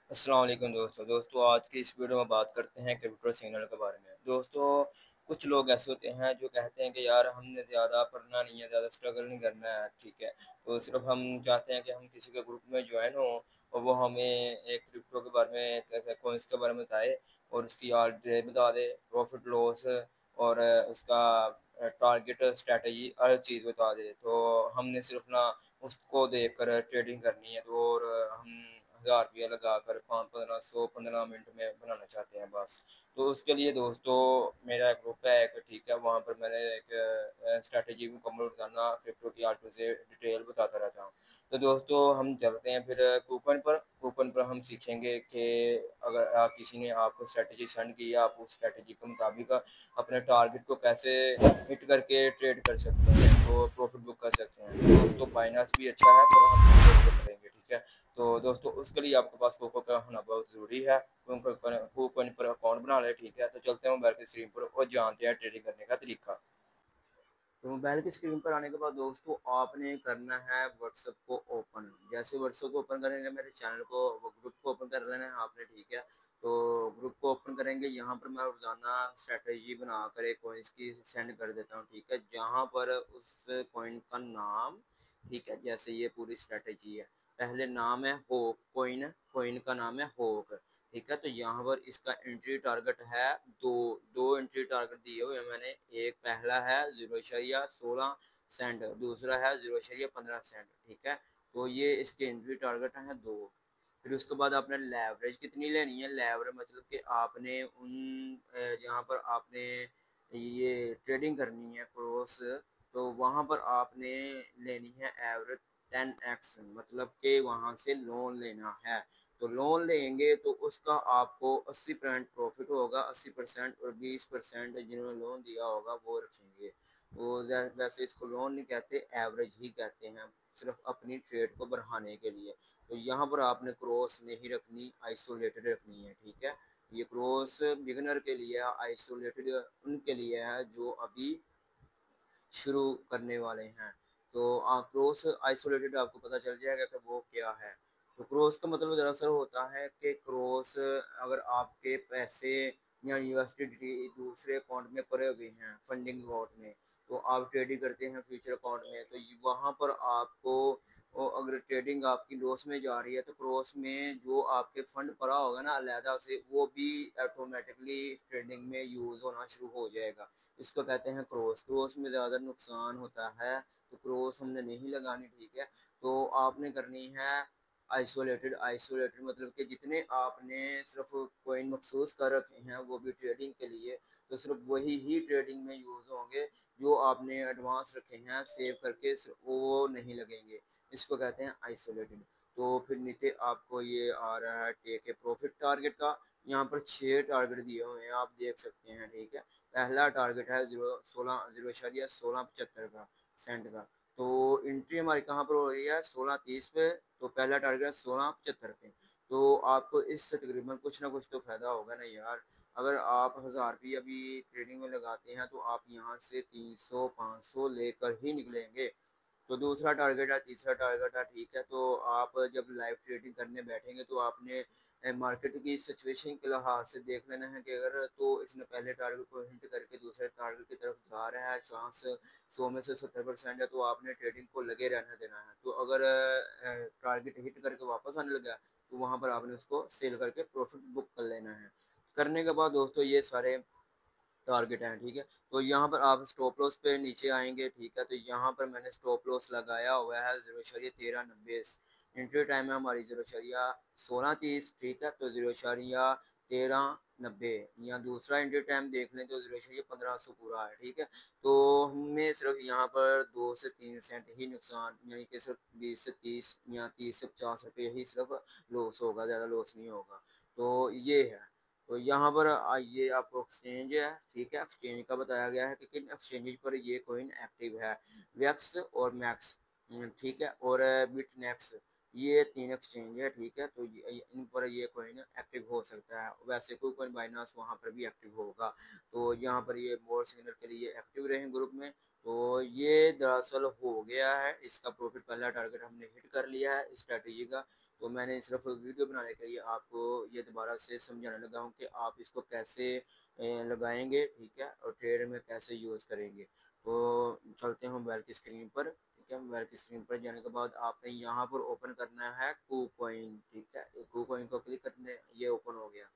अस्सलाम वालेकुम दोस्तों आज की इस वीडियो में बात करते हैं क्रिप्टो सिग्नल के बारे में। दोस्तों कुछ लोग ऐसे होते हैं जो कहते हैं कि यार हमने ज़्यादा पढ़ना नहीं है, ज़्यादा स्ट्रगल नहीं करना है, ठीक है। तो सिर्फ हम चाहते हैं कि हम किसी के ग्रुप में ज्वाइन हों और वो हमें एक क्रिप्टो के बारे में, कॉइन्स के बारे में बताए और उसकी आर्ट बता दे, प्रॉफिट लॉस और उसका टारगेट स्ट्रैटेजी हर चीज़ बता दे। तो हमने सिर्फ ना उसको देखकर ट्रेडिंग करनी है, तो और हम 1000 रुपया लगाकर 5 15 100 15 मिनट में बनाना चाहते हैं बस। तो उसके लिए दोस्तों मेरा एक ग्रुप है एक, ठीक है। वहाँ पर मैंने एक स्ट्रैटेजी मुकम्मल रोज़ाना क्रिप्टो की आर्ट से डिटेल बताता रहता हूँ। तो दोस्तों हम चलते हैं फिर कूपन पर हम सीखेंगे कि अगर किसी ने आपको स्ट्रैटेजी सेंड की है, आप उस स्ट्रैटेजी के मुताबिक अपने टारगेट को कैसे हिट करके ट्रेड कर सकते हैं, तो प्रॉफिट बुक कर सकते हैं। तो दोस्तों बाइनेंस भी अच्छा है पर हम इसको करेंगे, ठीक है। तो दोस्तों उसके लिए आपके पास कोको का होना बहुत ज़रूरी है। कूपन पर अकाउंट बना लें, ठीक है। तो चलते हैं मोबाइल की स्क्रीन पर और जानते हैं ट्रेडिंग करने का तरीका। तो मोबाइल की स्क्रीन पर आने के बाद दोस्तों आपने करना है व्हाट्सएप को ओपन। जैसे व्हाट्सएप को ओपन करेंगे मेरे चैनल को, ग्रुप को ओपन कर लेना है आपने, ठीक है। तो ग्रुप को ओपन करेंगे, यहाँ पर मैं रोजाना स्ट्रेटजी बनाकर एक कॉइन्स की सेंड कर देता हूँ, ठीक है। जहाँ पर उस कॉइन का नाम, ठीक है, जैसे ये पूरी स्ट्रेटजी है। पहले नाम है होक कॉइन, कॉइन का नाम है होक, ठीक है। तो यहाँ पर इसका एंट्री टारगेट है दो दो एंट्री टारगेट दिए हुए हैं मैंने। एक पहला है 0.16 सेंट, दूसरा है 0.15 सेंट, ठीक है। तो ये इसके एंट्री टारगेट हैं दो। फिर उसके बाद आपने लेवरेज कितनी लेनी है। लेवरेज मतलब कि आपने उन यहाँ पर आपने ये ट्रेडिंग करनी है क्रॉस, तो वहाँ पर आपने लेनी है एवरेज 10x, मतलब कि वहाँ से लोन लेना है। तो लोन लेंगे तो उसका आपको 80% प्रॉफिट होगा, 80% और 20% जिन्होंने लोन दिया होगा वो रखेंगे। तो वैसे इसको लोन नहीं कहते, एवरेज ही कहते हैं, सिर्फ अपनी ट्रेड को बढ़ाने के लिए। तो यहाँ पर आपने क्रॉस नहीं रखनी, आइसोलेटेड रखनी है, ठीक है। ये क्रॉस बिगिनर के लिए, आइसोलेटेड उनके लिए है जो अभी शुरू करने वाले हैं। तो क्रॉस आइसोलेटेड आपको पता चल जाएगा कि वो क्या है। तो क्रॉस का मतलब दरअसल होता है कि क्रॉस अगर आपके पैसे या यूएसडी दूसरे अकाउंट में पड़े हुए हैं, फंडिंग अकाउंट में, तो आप ट्रेडिंग करते हैं फ्यूचर अकाउंट में, तो वहाँ पर आपको अगर ट्रेडिंग आपकी लॉस में जा रही है तो क्रॉस में जो आपके फंड पड़ा होगा ना अलहदा से, वो भी ऑटोमेटिकली ट्रेडिंग में यूज़ होना शुरू हो जाएगा। इसको कहते हैं क्रॉस। क्रॉस में ज़्यादा नुकसान होता है, तो क्रॉस हमने नहीं लगानी, ठीक है। तो आपने करनी है आइसोलेटेड। आइसोलेटेड मतलब कि जितने आपने सिर्फ कोइन मखसूस कर रखे हैं वो भी ट्रेडिंग के लिए, तो सिर्फ वही ही ट्रेडिंग में यूज़ होंगे। जो आपने एडवांस रखे हैं सेव करके वो नहीं लगेंगे। इसको कहते हैं आइसोलेटेड। तो फिर नीचे आपको ये आ रहा है टेक ए प्रॉफिट टारगेट का। यहाँ पर 6 टारगेट दिए हुए हैं, आप देख सकते हैं, ठीक है। पहला टारगेट है 0.1675 का सेंट का। तो एंट्री हमारी कहाँ पर हो रही है 16.30 पे, तो पहला टारगेट है 16.75 पे। तो आपको इससे तकरीबन कुछ ना कुछ तो फायदा होगा ना यार। अगर आप 1000 रुपया भी ट्रेडिंग में लगाते हैं तो आप यहाँ से 300 500 लेकर ही निकलेंगे। तो दूसरा टारगेट है, तीसरा टारगेट है, ठीक है। तो आप जब लाइव ट्रेडिंग करने बैठेंगे तो आपने मार्केट की सिचुएशन के लिहाज से देख लेना है कि अगर तो इसने पहले टारगेट को हिट करके दूसरे टारगेट की तरफ जा रहा है, चांस 100 में से 70% है, तो आपने ट्रेडिंग को लगे रहने देना है। तो अगर टारगेट हिट करके वापस आने लगा तो वहाँ पर आपने उसको सेल करके प्रॉफिट बुक कर लेना है। करने के बाद दोस्तों ये सारे टारगेट हैं, ठीक है। तो यहाँ पर आप स्टॉप लॉस पे नीचे आएंगे, ठीक है। तो यहाँ पर मैंने स्टॉप लॉस लगाया हुआ है 0.1390। एंट्री टाइम है हमारी 0.1630, ठीक है। तो 0.1390 या दूसरा एंट्री टाइम देख लें तो 0.1500 पूरा है, ठीक है। तो हमें सिर्फ यहाँ पर 2 से 3 सेंट ही नुकसान, यानी कि सिर्फ 20 से 30 या 30 से 50 रुपये ही सिर्फ लॉस होगा, ज़्यादा लॉस नहीं होगा। तो ये है। तो यहाँ पर ये आपको एक्सचेंज है, ठीक है। एक्सचेंज का बताया गया है कि किन एक्सचेंज पर ये कॉइन एक्टिव है। वेक्स और मैक्स, ठीक है, और बिटनेक्स। ये 3 एक्सचेंज है, ठीक है। तो इन पर ये कॉइन एक्टिव हो सकता है। वैसे कोई कॉइन बाइनांस वहाँ पर भी एक्टिव होगा। तो यहाँ पर ये मोर सिग्नल के लिए एक्टिव रहे ग्रुप में। तो ये दरअसल हो गया है, इसका प्रॉफिट पहला टारगेट हमने हिट कर लिया है स्ट्रैटेजी का। तो मैंने सिर्फ वीडियो बनाने के लिए आपको ये दोबारा से समझाने लगा हूँ कि आप इसको कैसे लगाएंगे, ठीक है, और ट्रेड में कैसे यूज़ करेंगे। तो चलते हैं मोबाइल की स्क्रीन पर, ठीक है। मोबाइल की स्क्रीन पर जाने के बाद आपने यहाँ पर ओपन करना है KuCoin, ठीक है। KuCoin को क्लिक करने, ये ओपन हो गया।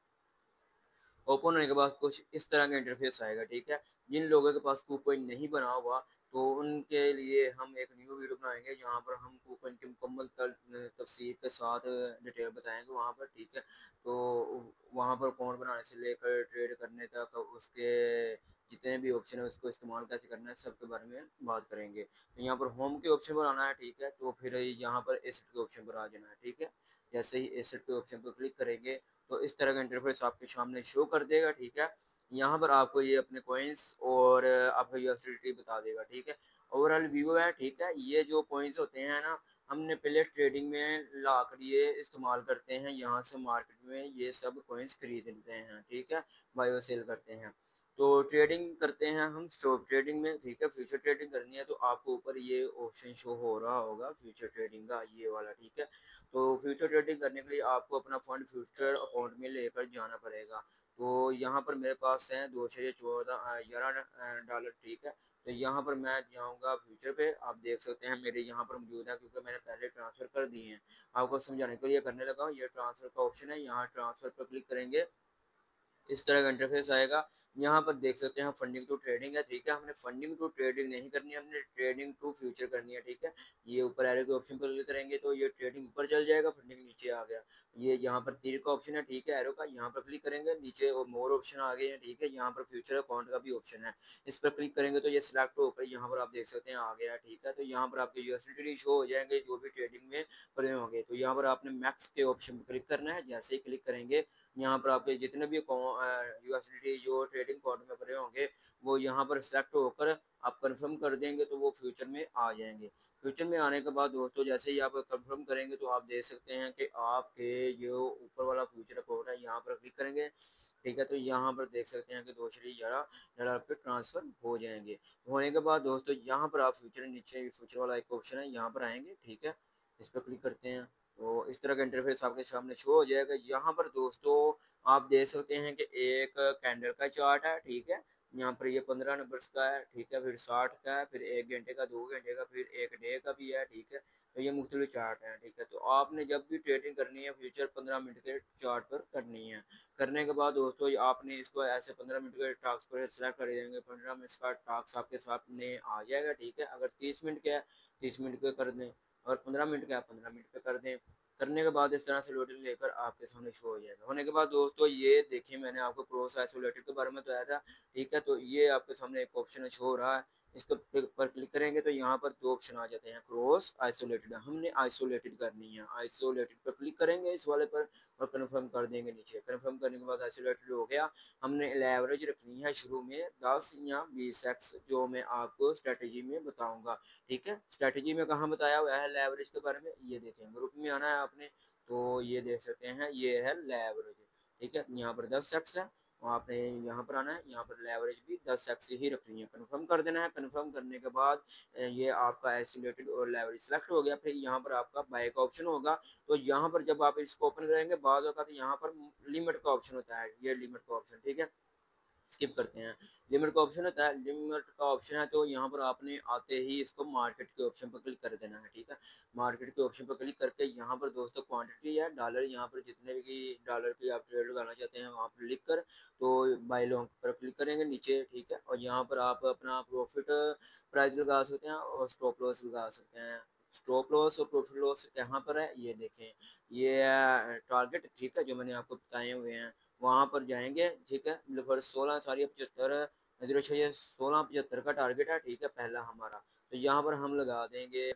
ओपन होने के बाद कुछ इस तरह का इंटरफेस आएगा, ठीक है। जिन लोगों के पास KuCoin नहीं बना हुआ, तो उनके लिए हम एक न्यू वीडियो बनाएंगे जहाँ पर हम KuCoin की मुकम्मल तफसीर के साथ डिटेल बताएंगे वहाँ पर, ठीक है। तो वहाँ पर अकाउंट बनाने से लेकर ट्रेड करने तक उसके जितने भी ऑप्शन है उसको इस्तेमाल कैसे करना है सब के बारे में बात करेंगे। तो यहाँ पर होम के ऑप्शन पर आना है, ठीक है। तो फिर यहाँ पर एसेट के ऑप्शन पर आ जाना है, ठीक है। जैसे ही एसेट के ऑप्शन पर क्लिक करेंगे तो इस तरह का इंटरफेस आपके सामने शो कर देगा, ठीक है। यहाँ पर आपको ये अपने कॉइन्स और आपका यूएसडीटी बता देगा, ठीक है। ओवरऑल व्यू है, ठीक है। ये जो कॉइन्स होते हैं ना, हमने पहले ट्रेडिंग में ला कर ये इस्तेमाल करते हैं, यहाँ से मार्केट में ये सब कॉइन्स खरीद लेते हैं, ठीक है, बाय और सेल करते हैं। तो ट्रेडिंग करते हैं हम स्टॉक ट्रेडिंग में, ठीक है। फ्यूचर ट्रेडिंग करनी है तो आपको ऊपर ये ऑप्शन शो हो रहा होगा फ्यूचर ट्रेडिंग का, ये वाला, ठीक है। तो फ्यूचर ट्रेडिंग करने के लिए आपको अपना फंड फ्यूचर अकाउंट में लेकर जाना पड़ेगा। तो यहाँ पर मेरे पास है 214 11 डॉलर, ठीक है। तो यहाँ पर मैं जाऊँगा फ्यूचर पे, आप देख सकते हैं मेरे यहाँ पर मौजूद है क्योंकि मैंने पहले ट्रांसफ़र कर दिए हैं। आपको समझाने के लिए करने लगा हूँ। ये ट्रांसफ़र का ऑप्शन है, यहाँ ट्रांसफ़र पर क्लिक करेंगे, इस तरह का इंटरफेस आएगा। यहाँ पर देख सकते हैं फंडिंग टू ट्रेडिंग है, ठीक है। हमने फंडिंग टू ट्रेडिंग नहीं करनी है, हमने ट्रेडिंग टू फ्यूचर करनी है, ठीक है। ये ऊपर एरो के ऑप्शन पर क्लिक करेंगे तो ये ट्रेडिंग ऊपर चल जाएगा, फंडिंग नीचे आ गया। ये यहाँ पर तीर का ऑप्शन है, ठीक है, एरो का, यहाँ पर क्लिक करेंगे नीचे और मोर ऑप्शन आ गए हैं, ठीक है। यहाँ पर फ्यूचर अकाउंट का भी ऑप्शन है, इस पर क्लिक करेंगे तो ये सिलेक्ट होकर यहाँ पर आप देख सकते हैं आ गया, ठीक है। तो यहाँ पर आपके यूएसडीटी शो हो जाएंगे जो भी ट्रेडिंग में पड़े होंगे। तो यहाँ पर आपने मैक्स के ऑप्शन पर क्लिक करना है। जैसे ही क्लिक करेंगे यहाँ पर आपके जितने भी यूएसडीटी जो ट्रेडिंग पॉइंट में भरे होंगे वो यहाँ पर सेलेक्ट होकर आप कंफर्म कर देंगे तो वो फ्यूचर में आ जाएंगे। फ्यूचर में आने के बाद दोस्तों जैसे ही आप कंफर्म करेंगे तो आप देख सकते हैं कि आपके जो ऊपर वाला फ्यूचर कोड है यहाँ पर क्लिक करेंगे, ठीक है। तो यहाँ पर देख सकते हैं कि 211 डॉलर आपके ट्रांसफर हो जाएंगे। होने के बाद दोस्तों यहाँ पर आप फ्यूचर नीचे फ्यूचर वाला एक ऑप्शन है यहाँ पर आएंगे, ठीक है। इस पर क्लिक करते हैं तो इस तरह का इंटरफेस आपके सामने शो हो जाएगा। यहाँ पर दोस्तों आप देख सकते हैं कि एक कैंडल का चार्ट है, ठीक है। यहाँ पर ये 15 नंबर्स का है, ठीक है, फिर 60 का है, फिर 1 घंटे का, 2 घंटे का, फिर 1 डे का भी है, ठीक है। तो ये मुख्तलिफ चार्ट हैं, ठीक है। तो आपने जब भी ट्रेडिंग करनी है फ्यूचर 15 मिनट के चार्ट पर करनी है। करने के बाद दोस्तों आपने इसको ऐसे 15 मिनट के टास्क पर सेलेक्ट कर देंगे, 15 मिनट का टास्क आपके सामने आ जाएगा, ठीक है। अगर 30 मिनट का है 30 मिनट का कर दें, और 15 मिनट का है 15 मिनट पे कर दें। करने के बाद इस तरह से लोडिंग लेकर आपके सामने शो हो जाएगा। होने के बाद दोस्तों ये देखिए मैंने आपको क्रॉस आइसोलेटेड के बारे में बताया था, ठीक है। तो ये आपके सामने एक ऑप्शन शो हो रहा है, इसको पर क्लिक करेंगे तो यहाँ पर दो ऑप्शन आ जाते हैं, क्रॉस आइसोलेटेड, हमने आइसोलेटेड करनी है। आइसोलेटेड पर क्लिक करेंगे इस वाले पर और कन्फर्म कर देंगे नीचे। कन्फर्म करने के बाद आइसोलेटेड हो गया। हमने एवरेज रखनी है शुरू में 10 या 20x, जो मैं आपको स्ट्रेटेजी में बताऊंगा, ठीक है। स्ट्रेटेजी में कहाँ बताया हुआ है लेवरेज के बारे में, ये देखें ग्रुप में आना है आपने। तो ये देख सकते हैं ये है लेवरेज, ठीक है। यहाँ पर 10x है, आपने यहाँ पर आना है, यहाँ पर लेवरेज भी 10x ही रखनी है। कन्फर्म कर देना है। कन्फर्म करने के बाद ये आपका आइसोलेटेड और लेवरेज सेलेक्ट हो गया। फिर यहाँ पर आपका बाय का ऑप्शन होगा। तो यहाँ पर जब आप इसको ओपन करेंगे बाद होगा तो यहाँ पर लिमिट का ऑप्शन होता है, ये लिमिट का ऑप्शन, ठीक है। स्किप करते हैं। लिमिट का ऑप्शन होता है, लिमिट का ऑप्शन है तो यहाँ पर आपने आते ही इसको मार्केट के ऑप्शन पर क्लिक कर देना है, ठीक है। मार्केट के ऑप्शन पर क्लिक करके यहाँ पर दोस्तों क्वांटिटी है डॉलर, यहाँ पर जितने भी डॉलर की आप ट्रेड लगाना चाहते हैं वहाँ पर लिख कर तो बाय लॉन्ग पर क्लिक करेंगे नीचे, ठीक है। और यहाँ पर आप अपना प्रॉफिट प्राइस लगा सकते हैं और स्टॉप लॉस लगा सकते हैं। स्टॉप लॉस और प्रॉफिट लॉस कहाँ पर है ये देखें, ये टारगेट, ठीक है, जो मैंने आपको बताए हुए हैं वहाँ पर जाएंगे, ठीक है। फिर 16 का टारगेट है, ठीक है, पहला हमारा। तो यहाँ पर हम लगा देंगे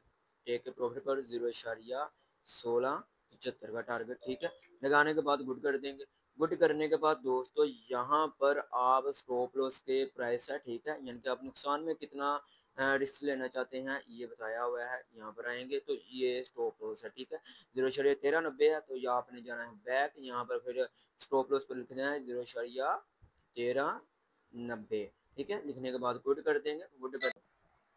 टेक के प्रॉफिट पर 0.16 75 का टारगेट, ठीक है। लगाने के बाद गुड कर देंगे। गुड करने के बाद दोस्तों यहाँ पर आप स्टॉप लॉस के प्राइस है, ठीक है, यानी कि आप नुकसान में कितना रिस्क लेना चाहते हैं ये बताया हुआ है। यहाँ पर आएंगे तो ये स्टॉप लॉस है, ठीक है, 0.1390 है, तो यहाँ आपने जाना है बैक, यहाँ पर फिर स्टॉप लॉस पर लिखना है 0.1390, ठीक है। लिखने के बाद गुड कर देंगे। गुड कर,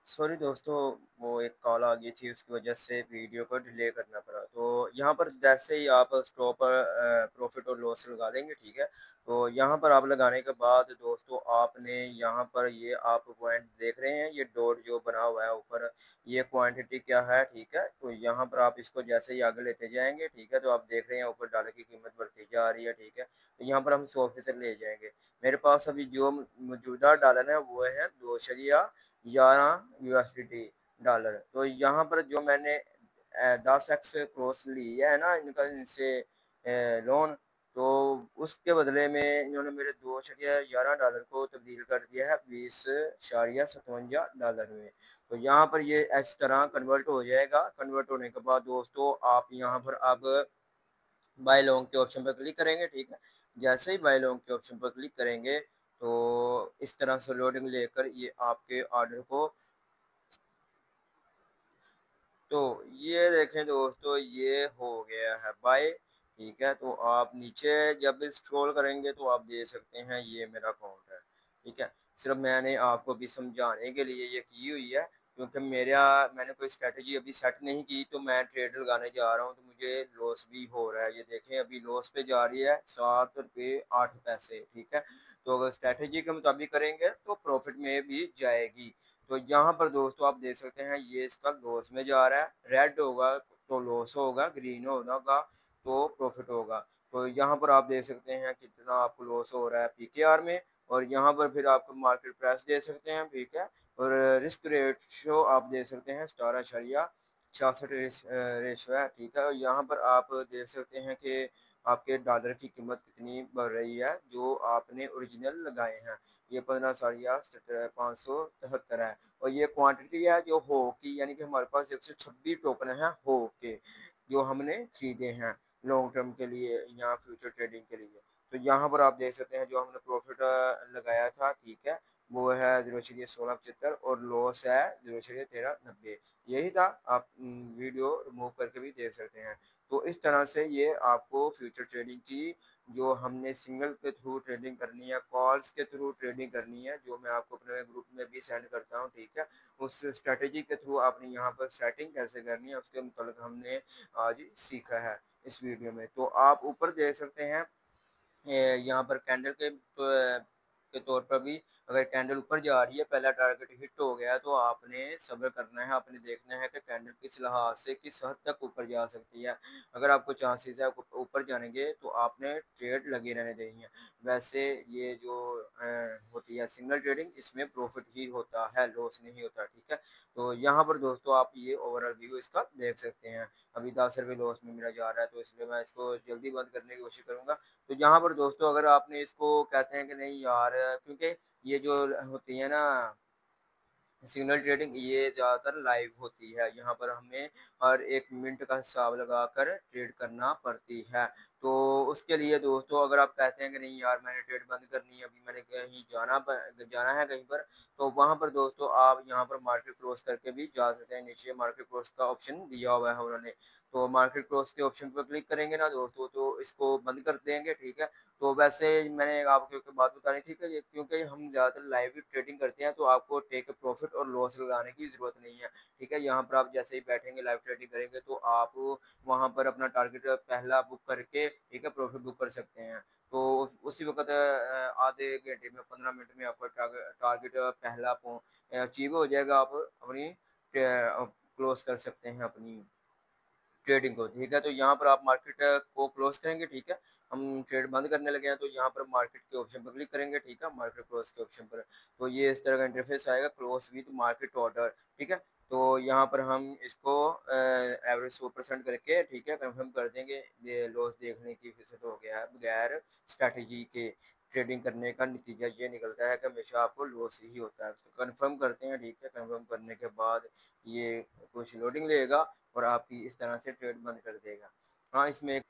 सॉरी दोस्तों, वो एक कॉल आ गई थी, उसकी वजह से वीडियो को डिले करना पड़ा। तो यहाँ पर जैसे ही आप स्टॉप प्रॉफिट और लॉस लगा देंगे, ठीक है, तो यहाँ पर आप लगाने के बाद दोस्तों आपने यहाँ पर ये आप पॉइंट देख रहे हैं, ये डॉट जो बना हुआ है ऊपर, ये क्वांटिटी क्या है, ठीक है। तो यहाँ पर आप इसको जैसे ही आगे लेते जाएंगे, ठीक है, तो आप देख रहे हैं ऊपर डॉलर की कीमत बढ़ती जा रही है, ठीक है। तो यहाँ पर हम 100% ले जाएंगे। मेरे पास अभी जो मौजूदा डॉलर है वो है 2.11 USDT डॉलर। तो यहाँ पर जो मैंने 10x क्रॉस ली है ना इनका, इनसे लोन, तो उसके बदले में इन्होंने मेरे 2.11 डॉलर को तब्दील कर दिया है 20.57 डॉलर में। तो यहाँ पर ये इस तरह कन्वर्ट हो जाएगा। कन्वर्ट होने के बाद दोस्तों आप यहाँ पर अब बाय लॉन्ग के ऑप्शन पर क्लिक करेंगे, ठीक है। जैसे ही बाय लॉन्ग के ऑप्शन पर क्लिक करेंगे तो इस तरह से लोडिंग लेकर ये आपके ऑर्डर को, तो ये देखें दोस्तों ये हो गया है बाय, ठीक है। तो आप नीचे जब स्क्रॉल करेंगे तो आप देख सकते हैं ये मेरा अकाउंट है, ठीक है। सिर्फ मैंने आपको भी समझाने के लिए ये की हुई है, क्योंकि मैंने कोई स्ट्रेटजी अभी सेट नहीं की, तो मैं ट्रेड लगाने जा रहा हूँ तो मुझे लॉस भी हो रहा है। ये देखें अभी लॉस पे जा रही है 7 रुपये 8 पैसे, ठीक है। तो अगर स्ट्रेटजी के मुताबिक करेंगे तो प्रॉफिट में भी जाएगी। तो यहाँ पर दोस्तों आप देख सकते हैं ये इसका लॉस में जा रहा है, रेड होगा तो लॉस होगा, ग्रीन होगा तो प्रॉफिट होगा। तो यहाँ पर आप देख सकते हैं कितना आपको लॉस हो रहा है पीकेआर में, और यहाँ पर फिर आपको मार्केट प्राइस दे सकते हैं, ठीक है। और रिस्क रेशो आप देख सकते हैं 17.66 रेशो है, ठीक है। और यहाँ पर आप देख सकते हैं कि आपके डॉलर की कीमत कितनी बढ़ रही है जो आपने ओरिजिनल लगाए हैं। ये 15,573 है। और ये क्वांटिटी है जो हो की, यानी कि हमारे पास 126 टोकन है हो के जो हमने खरीदे हैं लॉन्ग टर्म के लिए या फ्यूचर ट्रेडिंग के लिए। तो यहाँ पर आप देख सकते हैं जो हमने प्रॉफिट लगाया था, ठीक है, वो है 0.1675 और लॉस है 0.1390। यही था, आप वीडियो रिमूव करके भी देख सकते हैं। तो इस तरह से ये आपको फ्यूचर ट्रेडिंग की, जो हमने सिंगल के थ्रू ट्रेडिंग करनी है, कॉल्स के थ्रू ट्रेडिंग करनी है, जो मैं आपको अपने ग्रुप में भी सेंड करता हूँ, ठीक है। उस स्ट्रेटेजी के थ्रू आपने यहाँ पर सेटिंग कैसे करनी है उसके मुताबिक हमने आज सीखा है इस वीडियो में। तो आप ऊपर देख सकते हैं यहाँ पर कैंडल के तौर पर भी, अगर कैंडल ऊपर जा रही है, पहला टारगेट हिट हो गया, तो आपने सब्र करना है, आपने देखना है कि कैंडल किस लिहाज से किस हद तक ऊपर जा सकती है। अगर आपको चांसेस है ऊपर जाने के तो आपने ट्रेड लगे रहने देनी है। वैसे ये जो होती है सिग्नल ट्रेडिंग, इसमें प्रॉफिट ही होता है, लॉस नहीं होता, ठीक है। तो यहाँ पर दोस्तों आप ये ओवरऑल व्यू इसका देख सकते हैं। अभी 10 रुपये लॉस में मेरा जा रहा है, तो इसलिए मैं इसको जल्दी बंद करने की कोशिश करूंगा। तो यहाँ पर दोस्तों अगर आपने इसको कहते हैं कि नहीं यार, क्योंकि ये जो होती है ना सिग्नल ट्रेडिंग, ये ज़्यादातर लाइव होती है, यहाँ पर हमें हर 1 मिनट का हिसाब लगाकर ट्रेड करना पड़ती है। तो उसके लिए दोस्तों अगर आप कहते हैं कि नहीं यार मैंने ट्रेड बंद करनी है, अभी मैंने कहीं जाना है कहीं पर, तो वहाँ पर दोस्तों आप यहाँ पर मार्केट क्लोज करके भी जा सकते हैं। नीचे मार्केट क्लोज का ऑप्शन दिया हुआ है उन्होंने, तो मार्केट क्लोज के ऑप्शन पर क्लिक करेंगे ना दोस्तों तो इसको बंद कर देंगे, ठीक है। तो वैसे मैंने आपको एक बात बतानी थी कि क्योंकि हम ज़्यादातर लाइव ट्रेडिंग करते हैं तो आपको टेक प्रॉफिट और लॉस लगाने की ज़रूरत नहीं है, ठीक है। यहाँ पर आप जैसे ही बैठेंगे लाइव ट्रेडिंग करेंगे तो आप वहाँ पर अपना टारगेट पहला बुक करके, ठीक है, प्रॉफिट बुक कर सकते हैं। तो उसी वक्त आधे घंटे में 15 मिनट में आपका टारगेट पहला अचीव हो जाएगा, आप अपनी क्लोज कर सकते हैं अपनी ट्रेडिंग को, ठीक है। तो यहाँ पर आप मार्केट को क्लोज करेंगे, ठीक है। हम ट्रेड बंद करने लगे हैं तो यहाँ पर मार्केट के ऑप्शन पर क्लिक करेंगे, ठीक है, मार्केट क्लोज के ऑप्शन पर। तो ये इस तरह का इंटरफेस आएगा, क्लोज विद मार्केट ऑर्डर, ठीक है। तो यहाँ पर हम इसको एवरेज 100% करके, ठीक है, कंफर्म कर देंगे। ये लॉस देखने की फीसद हो गया है, बगैर स्ट्रैटेजी के ट्रेडिंग करने का नतीजा ये निकलता है कि हमेशा आपको लॉस ही होता है। तो कंफर्म करते हैं, ठीक है। कंफर्म करने के बाद ये कुछ लोडिंग लेगा और आपकी इस तरह से ट्रेड बंद कर देगा। हाँ, इसमें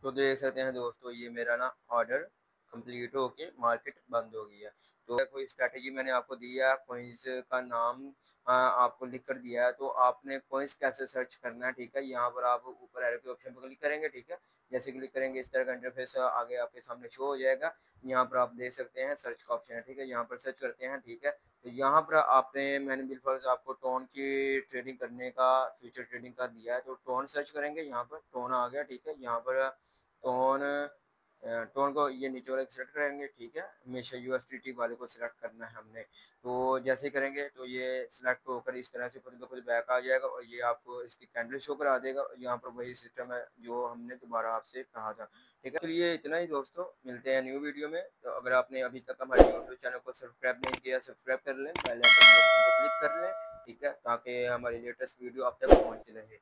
तो देख सकते हैं दोस्तों, ये मेरा ना ऑर्डर कंप्लीट होके मार्केट बंद हो गई है। तो कोई स्ट्रैटेजी मैंने आपको दी है, कोइंस का नाम आपको लिख कर दिया है, तो आपने कोइंस कैसे सर्च करना है, ठीक है। यहाँ पर आप ऊपर एरो के ऑप्शन पर क्लिक करेंगे, ठीक है। जैसे क्लिक करेंगे इस तरह का इंटरफेस आगे आपके सामने शो हो जाएगा। यहाँ पर आप देख सकते हैं सर्च का ऑप्शन है, ठीक है। यहाँ पर सर्च करते हैं, ठीक है। तो यहाँ पर आपने मैंने बिलफर्ज आपको टोन की ट्रेडिंग करने का, फ्यूचर ट्रेडिंग का दिया है, तो टोन सर्च करेंगे। यहाँ पर टोन आ गया, ठीक है। यहाँ पर टोन टोन को ये नीचे वाले सेलेक्ट करेंगे, ठीक है। हमेशा यूएसडीटी वाले को सिलेक्ट करना है हमने। तो जैसे करेंगे तो ये सिलेक्ट होकर इस तरह से खुद ब खुद बैक आ जाएगा और ये आपको इसकी कैंडल शो करा देगा। यहाँ पर वही सिस्टम है जो हमने दोबारा आपसे कहा था, ठीक है। चलिए इतना ही दोस्तों, मिलते हैं न्यू वीडियो में। तो अगर आपने अभी तक हमारे यूट्यूब चैनल को सब्सक्राइब नहीं किया, सब्सक्राइब कर लें, बेल आइकन को क्लिक कर लें, ठीक है, ताकि हमारी लेटेस्ट वीडियो आप तक पहुँचती रहे।